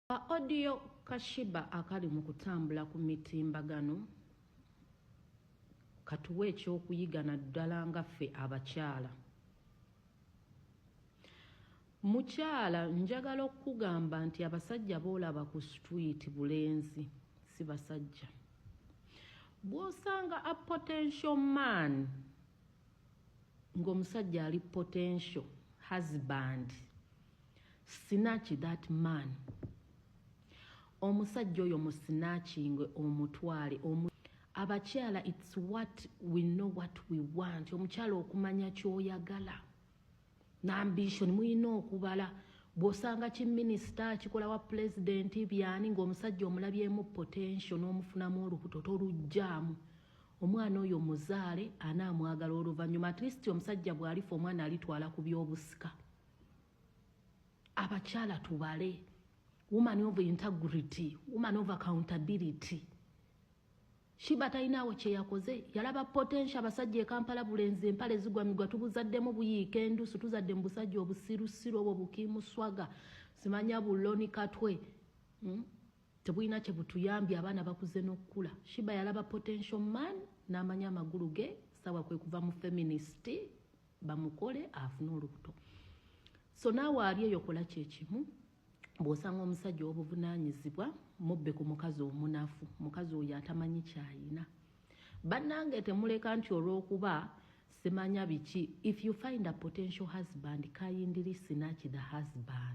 Audio kashiba akali mu kutambula ku mitimbagano katuwe ekyokuyiga naddala nga ffe abakyala. Mukyala, njagala okugamba nti abasajja boolaba ku street bulenzi si basajja. Bw'osanga a potential man ng'omusajja ali potential husband, snatch that man. Omusajja oyo musinaachingwe omutwale abakyala, it's what we know what we want. Omukyala okumanya ky'oyagala n'ambition muyina okubala. Bw'osanga ki minisita kikola wa president byani ng'omusajja omulabyemu potential n'omufunamu olubuto tolujjaamu. Omwana oyo muzaale anaamwagala oluvannyuma. At least omusajja bw'alifa omwana alitwala ku by'obusika. Abakyala tubale. Woman of integrity, woman of accountability. Shiba talinawo kye yakoze, yalaba potential abasajja e Kampala bulenzi empale zigwa migwa tubuzaddemu buyiika endusu tuzadde mu busajja obusirusiru obwo bukiimu swaga simanya buloni katwe. Tebulina kye butuyambye abaana bakuze n'okkula. Shiba yalaba potential man n'amanya amagulu ge sawa kwe kuva mu feminist bamukole afune olubuto. So naawe ali eyo kola kyekimu. Bw'osanga omusajja obuvunaanyizibwa mubbe ku mukazi omunafu, mukazi oyo atamanyi kyayina. Bannange temuleka nti olw'okuba simanya biki. If you find a potential husband, kindly snatch the husband.